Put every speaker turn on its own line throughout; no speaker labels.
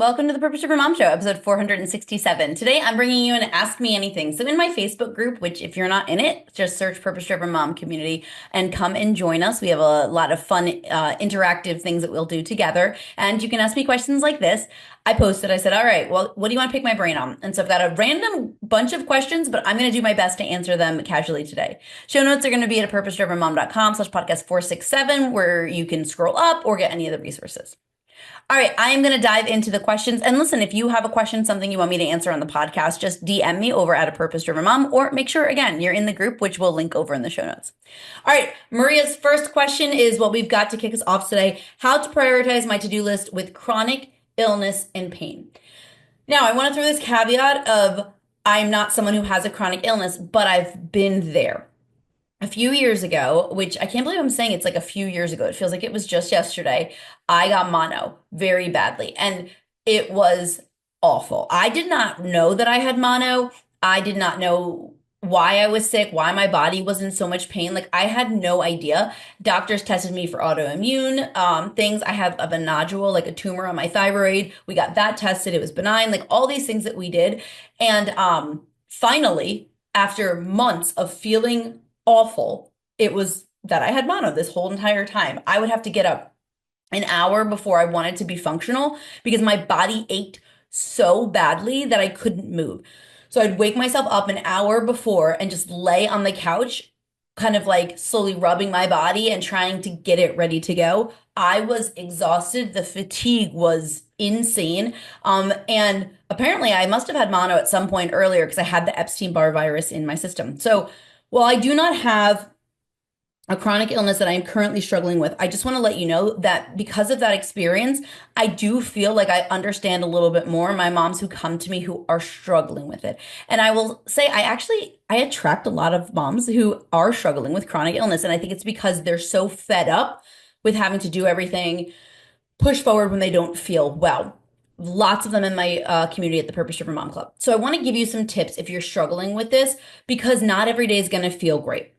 Welcome to the Purpose Driven Mom Show, episode 467. Today, I'm bringing you an Ask Me Anything. So in my Facebook group, which if you're not in it, just search Purpose Driven Mom Community and come and join us. We have a lot of fun, interactive things that we'll do together. And you can ask me questions like this. I posted, I said, all right, well, what do you want to pick my brain on? And so I've got a random bunch of questions, but I'm going to do my best to answer them casually today. Show notes are going to be at purposedrivenmom.com/podcast 467, where you can scroll up or get any of the resources. All right, I am going to dive into the questions. And listen, if you have a question, something you want me to answer on the podcast, just DM me over at a Purpose Driven Mom, or make sure, again, you're in the group, which we'll link over in the show notes. All right, Maria's first question is what we've got to kick us off today: how to prioritize my to-do list with chronic illness and pain. Now, I want to throw this caveat of I'm not someone who has a chronic illness, but I've been there. A few years ago, which I can't believe I'm saying it's like a few years ago, it feels like it was just yesterday, I got mono very badly and it was awful. I did not know that I had mono. I did not know why I was sick, why my body was in so much pain. Like I had no idea. Doctors tested me for autoimmune things. I have a nodule, like a tumor on my thyroid. We got that tested. It was benign, like all these things that we did. And finally, after months of feeling awful, it was that I had mono this whole entire time. I would have to get up an hour before I wanted to be functional because my body ached so badly that I couldn't move. So I'd wake myself up an hour before and just lay on the couch, kind of like slowly rubbing my body and trying to get it ready to go. I was exhausted. The fatigue was insane. And apparently I must have had mono at some point earlier because I had the Epstein-Barr virus in my system. So while I do not have a chronic illness that I'm currently struggling with, I just want to let you know that because of that experience, I do feel like I understand a little bit more my moms who come to me who are struggling with it. And I will say I attract a lot of moms who are struggling with chronic illness. And I think it's because they're so fed up with having to do everything, push forward when they don't feel well. Lots of them in my community at the Purpose Driven Mom Club. So I want to give you some tips if you're struggling with this, because not every day is going to feel great.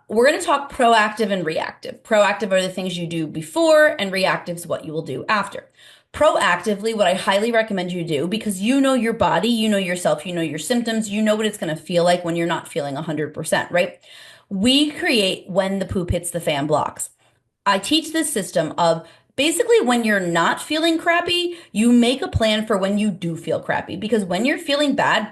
We're going to talk proactive and reactive. Proactive are the things you do before, and reactive is what you will do after. Proactively, what I highly recommend you do, because you know your body, you know yourself, you know your symptoms, you know what it's going to feel like when you're not feeling 100%, right? We create when the poop hits the fan blocks. I teach this system of basically when you're not feeling crappy, you make a plan for when you do feel crappy. Because when you're feeling bad,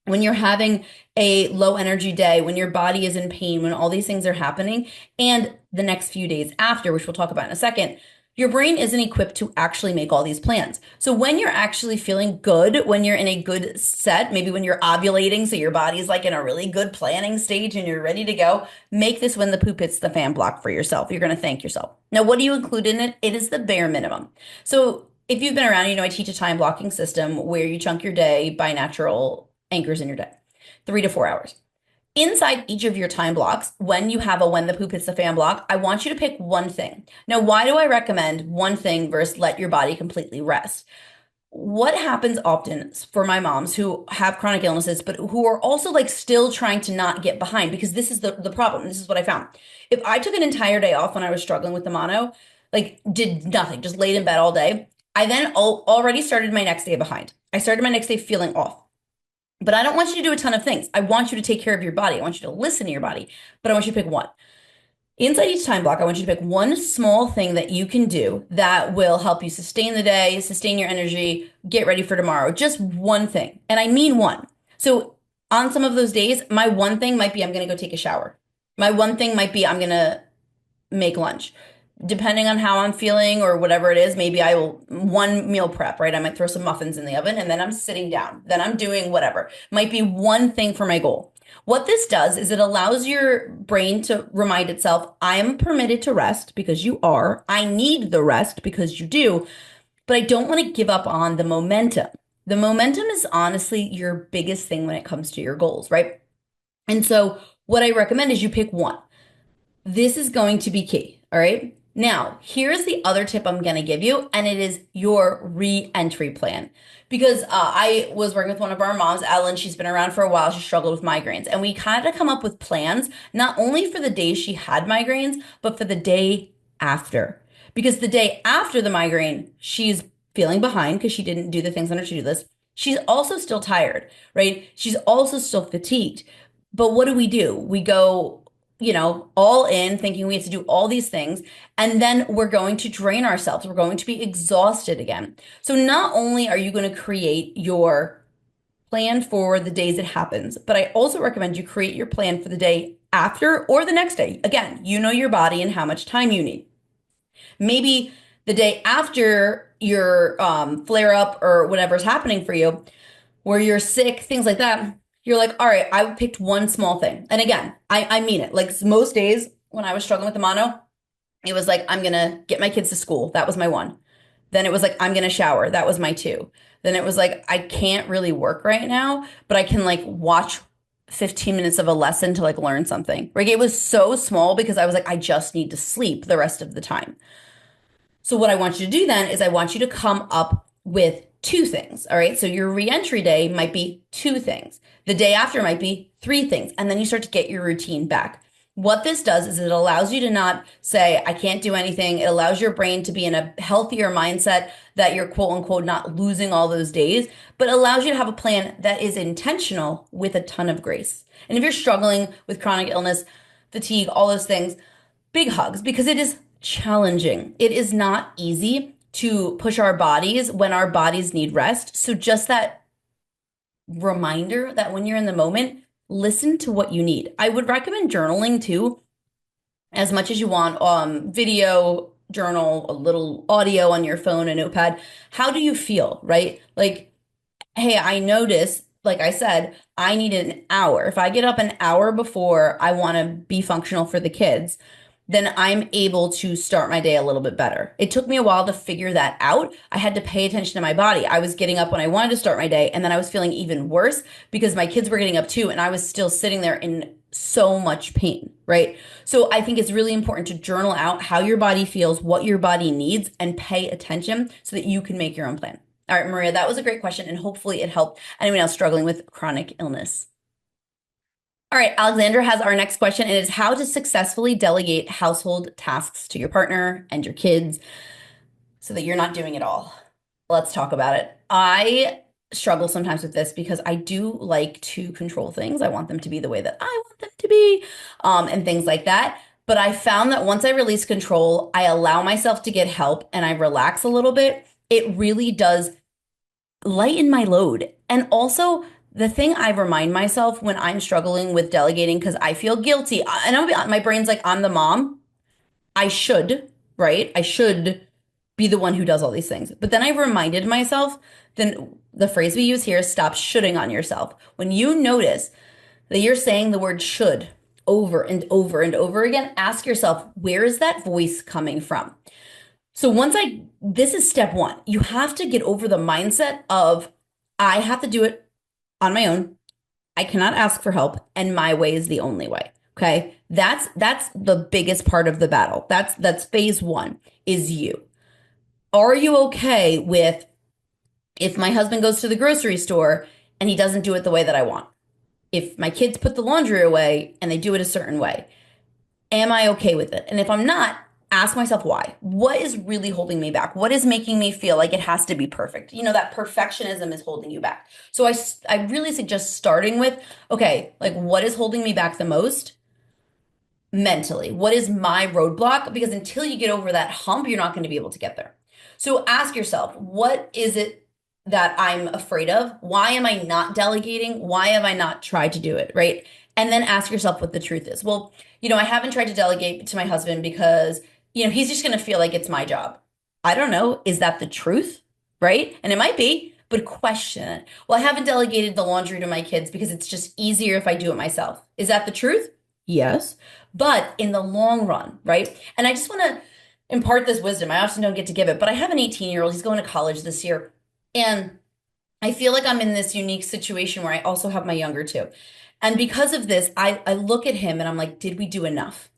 when you're having a low energy day, when your body is in pain, when all these things are happening, and the next few days after, which we'll talk about in a second, your brain isn't equipped to actually make all these plans. So when you're actually feeling good, when you're in a good set, maybe when you're ovulating, so your body's like in a really good planning stage and you're ready to go, make this when the poop hits the fan block for yourself. You're going to thank yourself. Now, what do you include in it? It is the bare minimum. So if you've been around, you know, I teach a time blocking system where you chunk your day by natural anchors in your day, 3 to 4 hours. Inside each of your time blocks, when you have a when the poop hits the fan block, I want you to pick one thing. Now, why do I recommend one thing versus let your body completely rest? What happens often for my moms who have chronic illnesses, but who are also like still trying to not get behind, because this is the problem. This is what I found. If I took an entire day off when I was struggling with the mono, like did nothing, just laid in bed all day, I then already started my next day behind. I started my next day feeling off. But I don't want you to do a ton of things. I want you to take care of your body. I want you to listen to your body, but I want you to pick one. Inside each time block, I want you to pick one small thing that you can do that will help you sustain the day, sustain your energy, get ready for tomorrow. Just one thing. And I mean one. So on some of those days, my one thing might be I'm going to go take a shower. My one thing might be I'm going to make lunch. Depending on how I'm feeling or whatever it is, maybe I will one meal prep, right? I might throw some muffins in the oven and then I'm sitting down. Then I'm doing whatever. Might be one thing for my goal. What this does is it allows your brain to remind itself, I am permitted to rest because you are. I need the rest because you do. But I don't want to give up on the momentum. The momentum is honestly your biggest thing when it comes to your goals, right? And so what I recommend is you pick one. This is going to be key, all right? Now, here's the other tip I'm going to give you, and it is your re-entry plan. Because I was working with one of our moms, Ellen. She's been around for a while. She struggled with migraines. And we kind of come up with plans, not only for the day she had migraines, but for the day after. Because the day after the migraine, she's feeling behind because she didn't do the things on her to-do list. She's also still tired, right? She's also still fatigued. But what do? We go, all in thinking we have to do all these things, and then we're going to drain ourselves. We're going to be exhausted again. So not only are you going to create your plan for the days it happens, but I also recommend you create your plan for the day after or the next day. Again, you know your body and how much time you need. Maybe the day after your flare up or whatever's happening for you, where you're sick, things like that, you're like, all right, I picked one small thing. And again, I mean it. Like most days when I was struggling with the mono, it was like, I'm gonna get my kids to school. That was my one. Then it was like, I'm gonna shower. That was my two. Then it was like, I can't really work right now, but I can like watch 15 minutes of a lesson to like learn something. Like it was so small because I was like, I just need to sleep the rest of the time. So what I want you to do then is I want you to come up with two things. All right. So your reentry day might be two things. The day after might be three things. And then you start to get your routine back. What this does is it allows you to not say, I can't do anything. It allows your brain to be in a healthier mindset that you're quote unquote not losing all those days, but allows you to have a plan that is intentional with a ton of grace. And if you're struggling with chronic illness, fatigue, all those things, big hugs because it is challenging. It is not easy to push our bodies when our bodies need rest. So just that reminder that when you're in the moment, listen to what you need. I would recommend journaling too, as much as you want. Video, journal, a little audio on your phone, a notepad. How do you feel, right? Like, hey, I notice, like I said, I need an hour. If I get up an hour before I want to be functional for the kids, then I'm able to start my day a little bit better. It took me a while to figure that out. I had to pay attention to my body. I was getting up when I wanted to start my day, and then I was feeling even worse because my kids were getting up too, and I was still sitting there in so much pain, right? So I think it's really important to journal out how your body feels, what your body needs, and pay attention so that you can make your own plan. All right, Maria, that was a great question, and hopefully it helped anyone else struggling with chronic illness. All right, Alexandra has our next question, and it is how to successfully delegate household tasks to your partner and your kids so that you're not doing it all. Let's talk about it. I struggle sometimes with this because I do like to control things. I want them to be the way that I want them to be, and things like that. But I found that once I release control, I allow myself to get help and I relax a little bit. It really does lighten my load. And also, the thing I remind myself when I'm struggling with delegating, because I feel guilty, and my brain's like, I'm the mom. I should, right? I should be the one who does all these things. But then I reminded myself, then the phrase we use here is stop shoulding on yourself. When you notice that you're saying the word should over and over and over again, ask yourself, where is that voice coming from? So this is step one. You have to get over the mindset of, I have to do it on my own. I cannot ask for help, and my way is the only way. Okay. That's the biggest part of the battle. That's phase one is you. Are you okay with if my husband goes to the grocery store and he doesn't do it the way that I want? If my kids put the laundry away and they do it a certain way, am I okay with it? And if I'm not, ask myself why. What is really holding me back? What is making me feel like it has to be perfect? That perfectionism is holding you back. So I really suggest starting with, okay, like what is holding me back the most mentally? What is my roadblock? Because until you get over that hump, you're not going to be able to get there. So ask yourself, what is it that I'm afraid of? Why am I not delegating? Why have I not tried to do it? Right. And then ask yourself what the truth is. Well, I haven't tried to delegate to my husband because, he's just going to feel like it's my job. I don't know. Is that the truth? Right. And it might be, but question it. Well, I haven't delegated the laundry to my kids because it's just easier if I do it myself. Is that the truth? Yes. But in the long run, right? And I just want to impart this wisdom. I often don't get to give it, but I have an 18-year-old. He's going to college this year. And I feel like I'm in this unique situation where I also have my younger two. And because of this, I look at him and I'm like, did we do enough?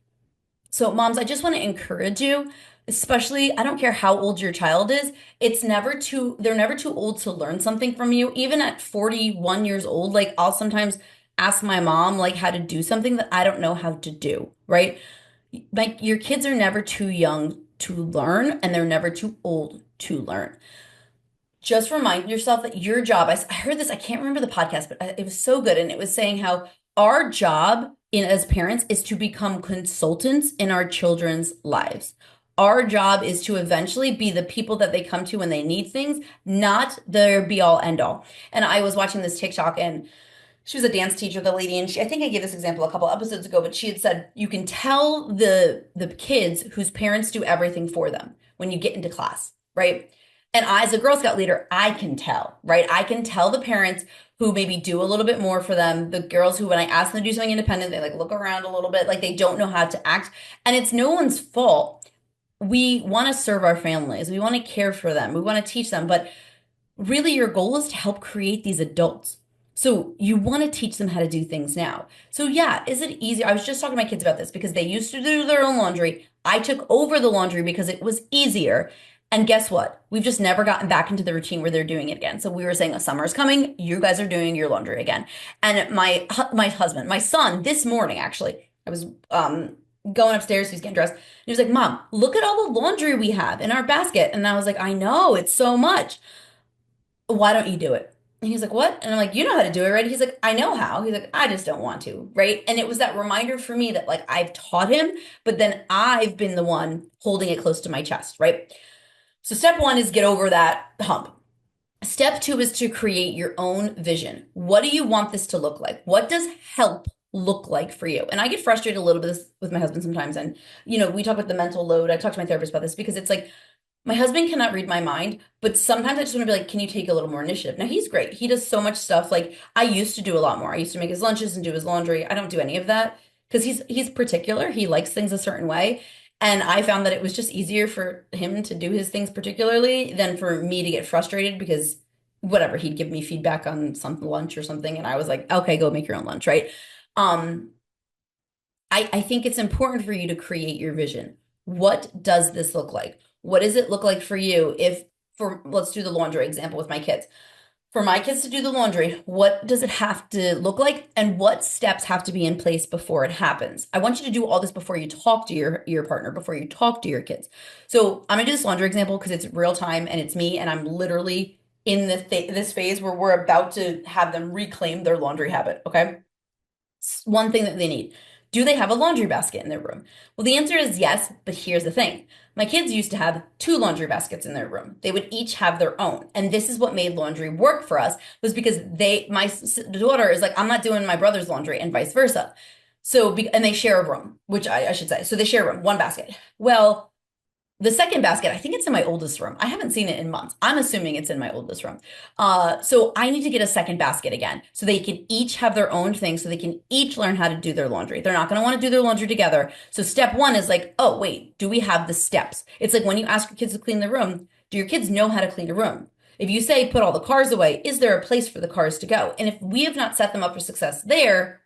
So, moms, I just want to encourage you, especially, I don't care how old your child is, they're never too old to learn something from you. Even at 41 years old, like I'll sometimes ask my mom like how to do something that I don't know how to do, right? Your kids are never too young to learn and they're never too old to learn. just remind yourself that your job, I heard this, I can't remember the podcast, but it was so good. And it was saying how our job in as parents is to become consultants in our children's lives. Our job is to eventually be the people that they come to when they need things, not their be all end all. And I was watching this TikTok and she was a dance teacher, the lady, and I think I gave this example a couple episodes ago, but she had said you can tell the kids whose parents do everything for them when you get into class, right? And I, as a Girl Scout leader, I can tell, right? I can tell the parents who maybe do a little bit more for them, the girls who, when I ask them to do something independent, they like look around a little bit, like they don't know how to act. And it's no one's fault. We want to serve our families, we want to care for them, we want to teach them, but really your goal is to help create these adults. So you want to teach them how to do things now. So yeah, is it easy? I was just talking to my kids about this because they used to do their own laundry. I took over the laundry because it was easier. And guess what? We've just never gotten back into the routine where they're doing it again. So we were saying, oh, summer's coming. You guys are doing your laundry again. And my husband, my son, this morning actually, I was going upstairs. He's getting dressed. And he was like, "Mom, look at all the laundry we have in our basket." And I was like, "I know, it's so much. Why don't you do it?" And he's like, "What?" And I'm like, "You know how to do it, right?" He's like, "I know how." He's like, "I just don't want to," right? And it was that reminder for me that like I've taught him, but then I've been the one holding it close to my chest, right? So step one is get over that hump. Step two is to create your own vision. What do you want this to look like? What does help look like for you? And I get frustrated a little bit with my husband sometimes. And, we talk about the mental load. I talk to my therapist about this because it's like my husband cannot read my mind, but sometimes I just want to be like, can you take a little more initiative? Now he's great. He does so much stuff. Like I used to do a lot more. I used to make his lunches and do his laundry. I don't do any of that because he's particular. He likes things a certain way. And I found that it was just easier for him to do his things particularly than for me to get frustrated because whatever, he'd give me feedback on some lunch or something. And I was like, okay, go make your own lunch, right? Um, I think it's important for you to create your vision. What does this look like? What does it look like for you if, for let's do the laundry example with my kids. For my kids to do the laundry, what does it have to look like and what steps have to be in place before it happens? I want you to do all this before you talk to your partner, before you talk to your kids. So I'm gonna do this laundry example because it's real time and it's me and I'm literally in this phase where we're about to have them reclaim their laundry habit, okay? One thing that they need. Do they have a laundry basket in their room? Well, the answer is yes, but here's the thing. My kids used to have two laundry baskets in their room. They would each have their own. And this is what made laundry work for us was because my daughter is like, I'm not doing my brother's laundry and vice versa. So, and they share a room, which I should say. So they share a room, one basket. Well, the second basket, I think it's in my oldest room. I haven't seen it in months. I'm assuming it's in my oldest room. So I need to get a second basket again so they can each have their own thing so they can each learn how to do their laundry. They're not going to want to do their laundry together. So step one is like, oh, wait, do we have the steps? It's like when you ask your kids to clean the room, do your kids know how to clean a room? If you say put all the cars away, is there a place for the cars to go? And if we have not set them up for success there,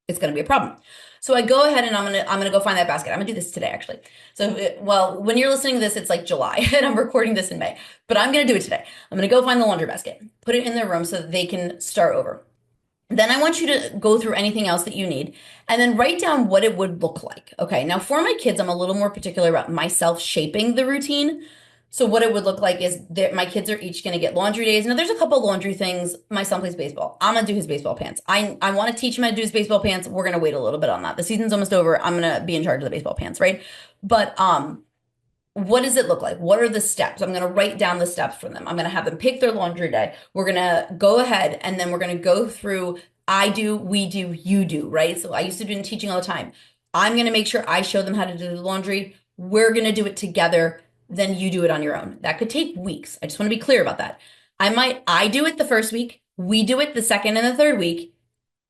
it's going to be a problem. So I go ahead and I'm gonna go find that basket. I'm gonna do this today actually. So well, when you're listening to this, it's like July and I'm recording this in May, but I'm gonna do it today. I'm gonna go find the laundry basket, put it in their room so that they can start over. Then I want you to go through anything else that you need and then write down what it would look like. Okay, now for my kids, I'm a little more particular about myself shaping the routine. So what it would look like is that my kids are each going to get laundry days. Now there's a couple laundry things. My son plays baseball. I'm going to do his baseball pants. I want to teach him how to do his baseball pants. We're going to wait a little bit on that. The season's almost over. I'm going to be in charge of the baseball pants, right? But what does it look like? What are the steps? I'm going to write down the steps for them. I'm going to have them pick their laundry day. We're going to go ahead and then we're going to go through I do, we do, you do, right? So I used to do in teaching all the time. I'm going to make sure I show them how to do the laundry. We're going to do it together. Then you do it on your own. That could take weeks. I just want to be clear about that. I do it the first week. We do it the second and the third week,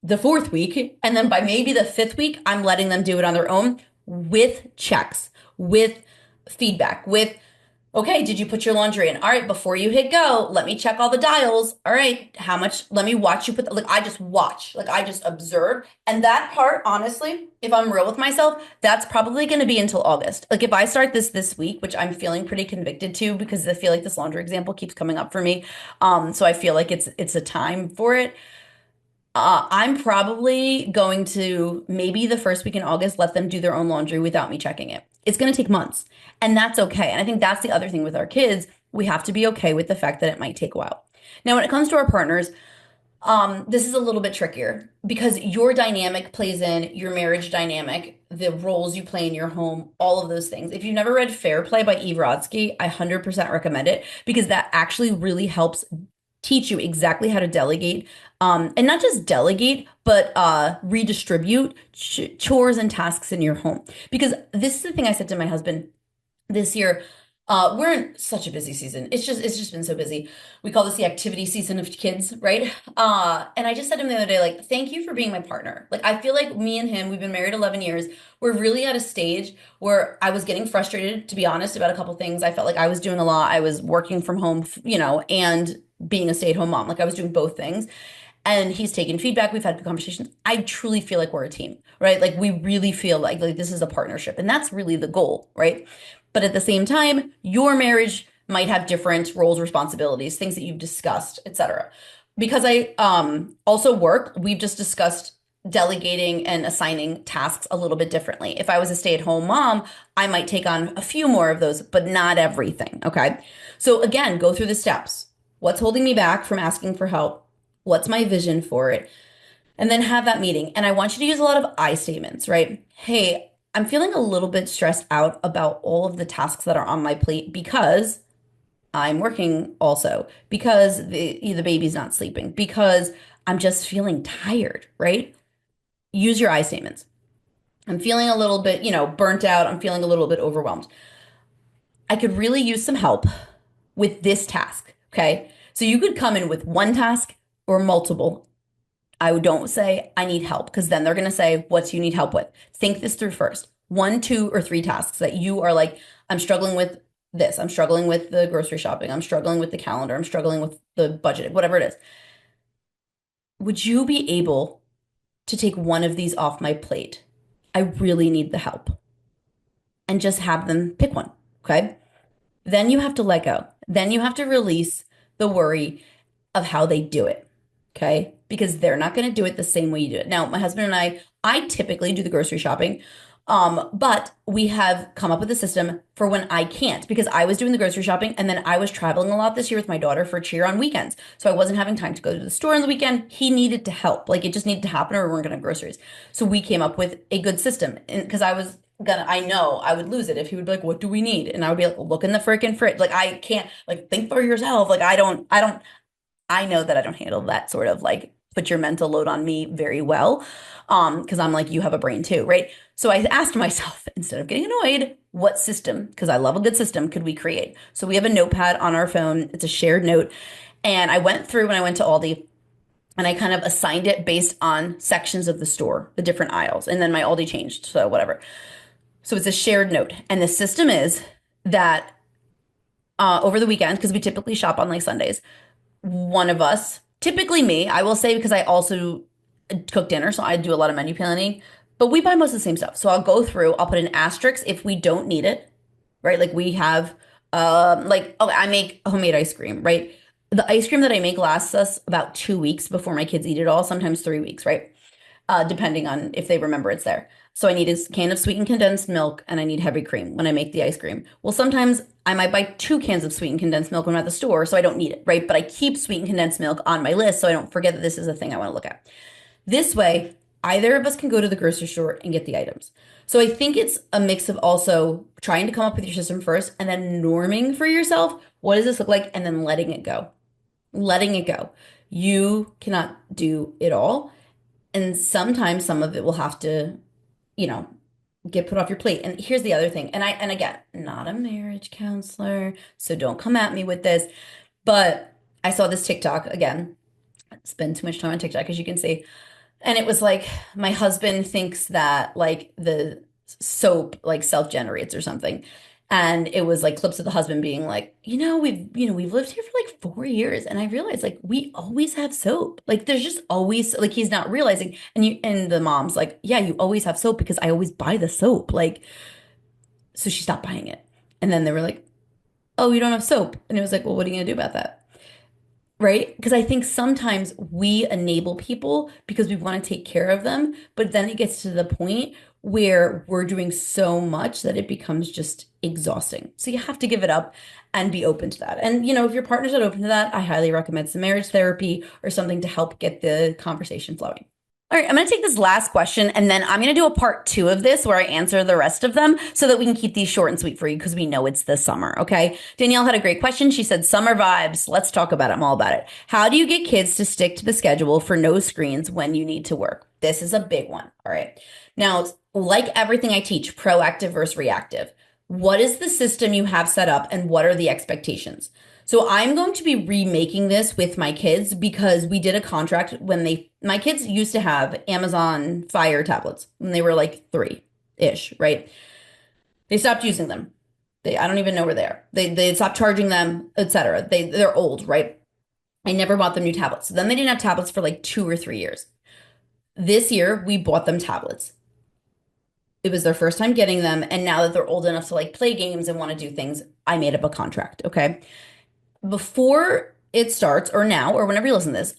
the fourth week. And then by maybe the fifth week, I'm letting them do it on their own with checks, with feedback, with, okay, did you put your laundry in? All right, before you hit go, let me check all the dials. All right, how much? Let me watch you put like I just watch, like I just observe. And that part, honestly, if I'm real with myself, that's probably going to be until August. Like if I start this week, which I'm feeling pretty convicted to because I feel like this laundry example keeps coming up for me. So I feel like it's a time for it. I'm probably going to maybe the first week in August let them do their own laundry without me checking it. It's going to take months, and that's okay. And I think that's the other thing with our kids We have to be okay with the fact that it might take a while. Now, when it comes to our partners, this is a little bit trickier because your dynamic plays in your marriage dynamic, the roles you play in your home, all of those things. If you've never read Fair Play by Eve Rodsky, I 100% recommend it because that actually really helps teach you exactly how to delegate, and not just delegate, but redistribute chores and tasks in your home. Because this is the thing I said to my husband this year. We're in such a busy season. It's just been so busy. We call this the activity season of kids, right? And I just said to him the other day, like, thank you for being my partner. Like, I feel like me and him, we've been married 11 years. We're really at a stage where I was getting frustrated, to be honest, about a couple things. I felt like I was doing a lot. I was working from home, and being a stay-at-home mom. Like I was doing both things. And he's taken feedback. We've had good conversations. I truly feel like we're a team, right? Like we really feel like this is a partnership, and that's really the goal, right? But at the same time, your marriage might have different roles, responsibilities, things that you've discussed, etc. Because I also work, we've just discussed delegating and assigning tasks a little bit differently. If I was a stay-at-home mom, I might take on a few more of those, but not everything, okay? So again, go through the steps. What's holding me back from asking for help? What's my vision for it? And then have that meeting. And I want you to use a lot of I statements, right? Hey, I'm feeling a little bit stressed out about all of the tasks that are on my plate because I'm working also, because the baby's not sleeping, because I'm just feeling tired, right? Use your I statements. I'm feeling a little bit, burnt out. I'm feeling a little bit overwhelmed. I could really use some help with this task, okay? So you could come in with one task or multiple. I don't say I need help because then they're going to say, what do you need help with? Think this through first. One, two, or three tasks that you are like, I'm struggling with this. I'm struggling with the grocery shopping. I'm struggling with the calendar. I'm struggling with the budget, whatever it is. Would you be able to take one of these off my plate? I really need the help. And just have them pick one. Okay. Then you have to let go. Then you have to release the worry of how they do it. Okay. Because they're not going to do it the same way you do it. Now, my husband and I typically do the grocery shopping. But we have come up with a system for when I can't because I was doing the grocery shopping and then I was traveling a lot this year with my daughter for cheer on weekends. So I wasn't having time to go to the store on the weekend. He needed to help. Like it just needed to happen or we weren't going to have groceries. So we came up with a good system because I know I would lose it if he would be like, what do we need? And I would be like, look in the freaking fridge. Like I can't like think for yourself. Like I know that I don't handle that sort of like put your mental load on me very well. Because I'm like, you have a brain too, right? So I asked myself, instead of getting annoyed, what system, because I love a good system, could we create? So we have a notepad on our phone. It's a shared note. And I went through when I went to Aldi and I kind of assigned it based on sections of the store, the different aisles. And then my Aldi changed. So whatever. So it's a shared note. And the system is that over the weekend, because we typically shop on like Sundays, one of us, typically me, I will say because I also cook dinner, so I do a lot of menu planning, but we buy most of the same stuff. So I'll go through, I'll put an asterisk if we don't need it, right? Like we have, I make homemade ice cream, right? The ice cream that I make lasts us about 2 weeks before my kids eat it all, sometimes 3 weeks, right? Depending on if they remember it's there. So I need a can of sweetened condensed milk and I need heavy cream when I make the ice cream. Well, sometimes I might buy 2 cans of sweetened condensed milk when I'm at the store, so I don't need it, right? But I keep sweetened condensed milk on my list so I don't forget that this is a thing I want to look at. This way, either of us can go to the grocery store and get the items. So I think it's a mix of also trying to come up with your system first and then norming for yourself. What does this look like? And then letting it go. Letting it go. You cannot do it all. And sometimes some of it will have to, you know, get put off your plate. And here's the other thing. And again, not a marriage counselor, so don't come at me with this, but I saw this TikTok again. Spend too much time on TikTok, as you can see. And it was like my husband thinks that like the soap like self-generates or something. And it was like clips of the husband being like, we've lived here for like 4 years. And I realized like we always have soap. Like there's just always like he's not realizing. And the mom's like, yeah, you always have soap because I always buy the soap. Like, so she stopped buying it. And then they were like, oh, you don't have soap. And it was like, well, what are you gonna do about that? Right? Because I think sometimes we enable people because we want to take care of them, but then it gets to the point where we're doing so much that it becomes just exhausting. So you have to give it up. and be open to that. And, if your partner's not open to that, I highly recommend some marriage therapy or something to help get the conversation flowing. All right, I'm going to take this last question and then I'm going to do a part two of this where I answer the rest of them so that we can keep these short and sweet for you because we know it's the summer. Okay. Danielle had a great question. She said, summer vibes. Let's talk about it. I'm all about it. How do you get kids to stick to the schedule for no screens when you need to work? This is a big one. All right. Now, like everything I teach, proactive versus reactive. What is the system you have set up and what are the expectations? So I'm going to be remaking this with my kids because we did a contract when my kids used to have Amazon Fire tablets when they were like 3-ish, right? They stopped using them. I don't even know where they are. They stopped charging them, etc. They're old, right? I never bought them new tablets. So then they didn't have tablets for like 2 or 3 years. This year we bought them tablets. It was their first time getting them, and now that they're old enough to like play games and want to do things, I made up a contract, okay? Before it starts, or now, or whenever you listen to this,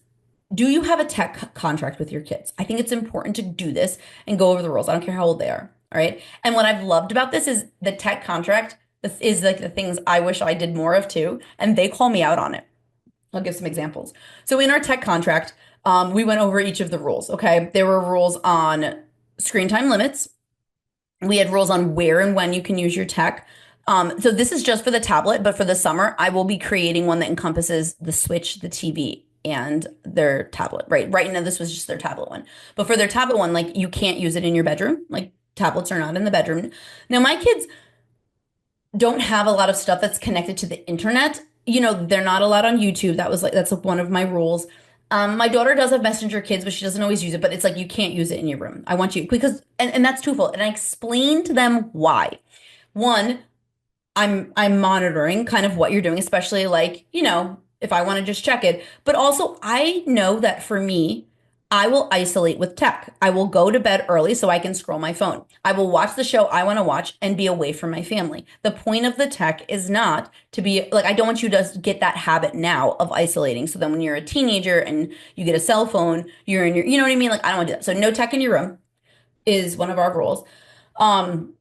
do you have a tech contract with your kids? I think it's important to do this and go over the rules. I don't care how old they are. All right. And what I've loved about this is the tech contract is like the things I wish I did more of too. And they call me out on it. I'll give some examples. So in our tech contract, we went over each of the rules. Okay. There were rules on screen time limits. We had rules on where and when you can use your tech. So this is just for the tablet, but for the summer, I will be creating one that encompasses the Switch, the TV, and their tablet. Right now, this was just their tablet one. But for their tablet one, like you can't use it in your bedroom. Like tablets are not in the bedroom. Now, my kids don't have a lot of stuff that's connected to the internet. They're not allowed on YouTube. That's like one of my rules. My daughter does have Messenger Kids, but she doesn't always use it. But it's like you can't use it in your room. I want you because and that's twofold. And I explained to them why. One, I'm monitoring kind of what you're doing, especially like, if I want to just check it. But also I know that for me, I will isolate with tech. I will go to bed early so I can scroll my phone. I will watch the show I want to watch and be away from my family. The point of the tech is not to be like, I don't want you to get that habit now of isolating. So then when you're a teenager and you get a cell phone, you're in you know what I mean? Like, I don't want to do that. So no tech in your room is one of our rules. Um,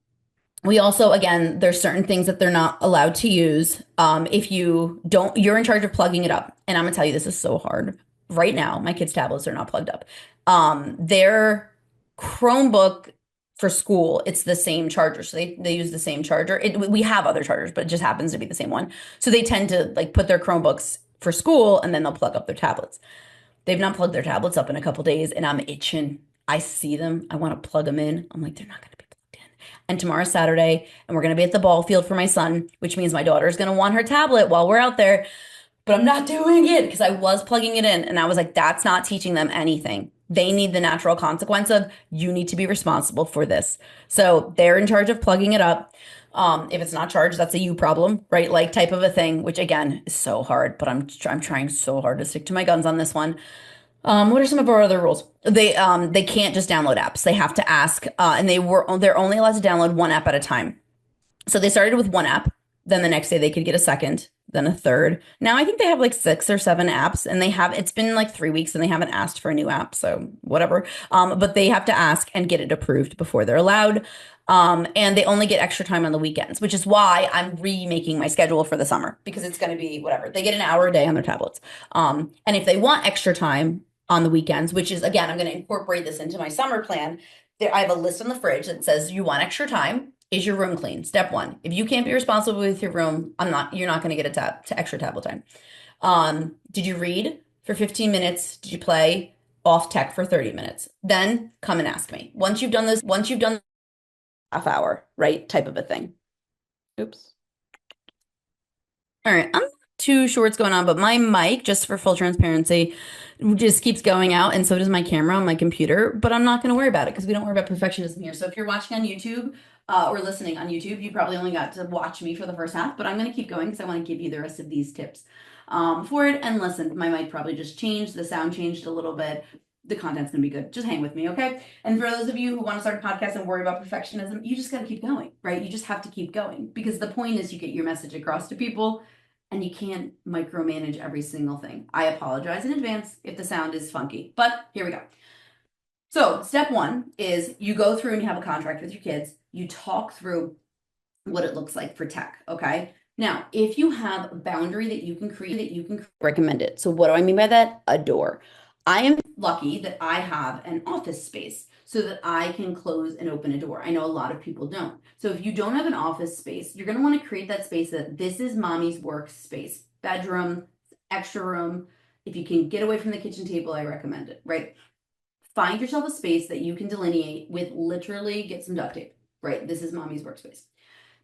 we also, again, there's certain things that they're not allowed to use. If you don't, you're in charge of plugging it up. And I'm gonna tell you, this is so hard. Right now, my kids' tablets are not plugged up. Their Chromebook for school, it's the same charger. So they use the same charger. We have other chargers, but it just happens to be the same one. So they tend to like put their Chromebooks for school and then they'll plug up their tablets. They've not plugged their tablets up in a couple days and I'm itching. I see them. I want to plug them in. I'm like, they're not going to be plugged in. And tomorrow's Saturday, and we're going to be at the ball field for my son, which means my daughter is going to want her tablet while we're out there. But I'm not doing it because I was plugging it in and I was like, that's not teaching them anything. They need the natural consequence of you need to be responsible for this. So they're in charge of plugging it up. If it's not charged, that's a you problem, right? Like type of a thing, which again is so hard, but I'm trying so hard to stick to my guns on this one. What are some of our other rules? They can't just download apps. They have to ask, and they're only allowed to download one app at a time. So they started with one app. Then the next day they could get a second, then a third. Now I think they have like 6 or 7 apps, and it's been like 3 weeks and they haven't asked for a new app. So whatever. But they have to ask and get it approved before they're allowed. And they only get extra time on the weekends, which is why I'm remaking my schedule for the summer because it's going to be whatever. They get an hour a day on their tablets. And if they want extra time on the weekends, which is again, I'm going to incorporate this into my summer plan. I have a list on the fridge that says you want extra time. Is your room clean? Step one. If you can't be responsible with your room, you're not going to get to extra tablet time. Did you read for 15 minutes? Did you play off tech for 30 minutes? Then come and ask me. Once you've done half hour, right? Type of a thing. Oops. All right. I'm not too sure what's going on, but my mic, just for full transparency, just keeps going out, and so does my camera on my computer. But I'm not going to worry about it because we don't worry about perfectionism here. So if you're watching on YouTube or listening on YouTube, you probably only got to watch me for the first half, but I'm going to keep going because I want to give you the rest of these tips for it. And listen, my mic probably just changed. The sound changed a little bit. The content's going to be good. Just hang with me, okay? And for those of you who want to start a podcast and worry about perfectionism, you just got to keep going, right? You just have to keep going because the point is you get your message across to people and you can't micromanage every single thing. I apologize in advance if the sound is funky, but here we go. So step one is you go through and you have a contract with your kids. You talk through what it looks like for tech, okay? Now, if you have a boundary that you can recommend it. So what do I mean by that? A door. I am lucky that I have an office space so that I can close and open a door. I know a lot of people don't. So if you don't have an office space, you're going to want to create that space that this is mommy's workspace, bedroom, extra room. If you can get away from the kitchen table, I recommend it, right? Find yourself a space that you can delineate with literally get some duct tape, right? This is mommy's workspace.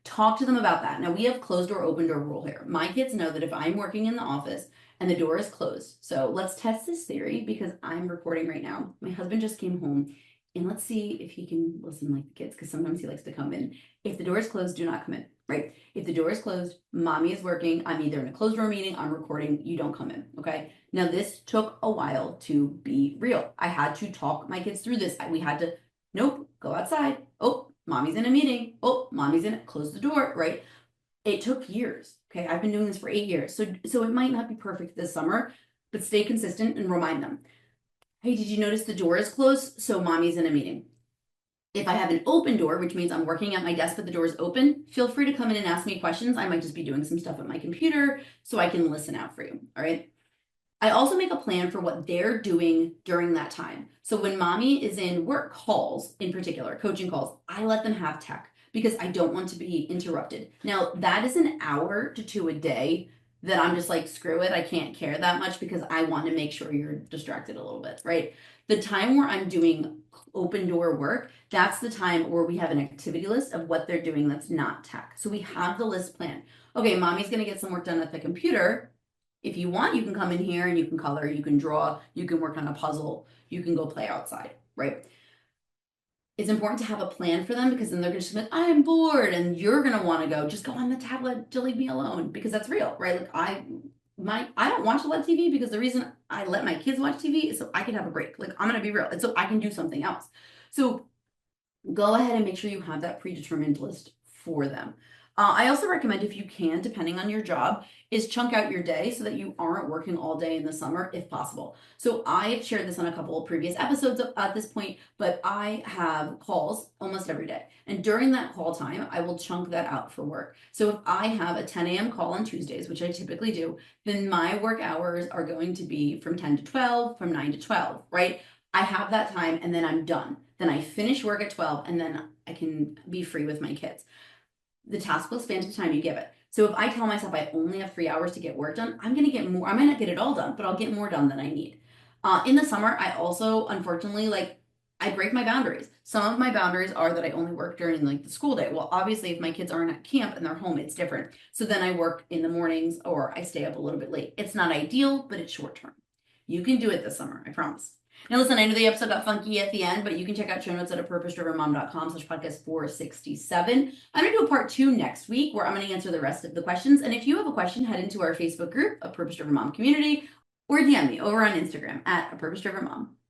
Talk to them about that. Now we have closed door, open door rule here. My kids know that if I'm working in the office and the door is closed, so let's test this theory because I'm recording right now. My husband just came home and let's see if he can listen like the kids because sometimes he likes to come in. If the door is closed, do not come in, right? If the door is closed, mommy is working, I'm either in a closed door meeting, I'm recording, you don't come in, okay? Now this took a while to be real. I had to talk my kids through this. We had to, nope, go outside. Oh, mommy's in a meeting. Oh, mommy's in it. Close the door, right? It took years. Okay. I've been doing this for 8 years. So it might not be perfect this summer, but stay consistent and remind them. Hey, did you notice the door is closed? So mommy's in a meeting. If I have an open door, which means I'm working at my desk, but the door is open, feel free to come in and ask me questions. I might just be doing some stuff at my computer so I can listen out for you. All right. I also make a plan for what they're doing during that time. So when mommy is in work calls, in particular, coaching calls, I let them have tech because I don't want to be interrupted. Now, that is an hour to two a day that I'm just like, screw it, I can't care that much because I want to make sure you're distracted a little bit, right? The time where I'm doing open door work, that's the time where we have an activity list of what they're doing that's not tech. So we have the list planned. Okay, mommy's going to get some work done at the computer. If you want, you can come in here and you can color, you can draw, you can work on a puzzle, you can go play outside, right? It's important to have a plan for them because then they're just like, I'm bored, and you're gonna want to go, just go on the tablet to leave me alone because that's real, right? Like I don't watch a lot of TV because the reason I let my kids watch TV is so I can have a break. Like I'm gonna be real, and so I can do something else. So go ahead and make sure you have that predetermined list for them. I also recommend if you can, depending on your job, is chunk out your day so that you aren't working all day in the summer if possible. So I've shared this on a couple of previous episodes at this point, but I have calls almost every day. And during that call time, I will chunk that out for work. So if I have a 10 a.m. call on Tuesdays, which I typically do, then my work hours are going to be from 10 to 12, from 9 to 12, right? I have that time and then I'm done. Then I finish work at 12 and then I can be free with my kids. The task will span to the time you give it. So if I tell myself I only have 3 hours to get work done, I'm going to get more. I might not get it all done, but I'll get more done than I need. In the summer, I also, unfortunately, like I break my boundaries. Some of my boundaries are that I only work during like the school day. Well, obviously, if my kids aren't at camp and they're home, it's different. So then I work in the mornings or I stay up a little bit late. It's not ideal, but it's short term. You can do it this summer, I promise. Now, listen, I know the episode got funky at the end, but you can check out show notes at apurposedrivenmom.com/podcast 467. I'm going to do a part 2 next week where I'm going to answer the rest of the questions. And if you have a question, head into our Facebook group, A Purpose Driven Mom Community, or DM me over on Instagram at A Purpose Driven Mom.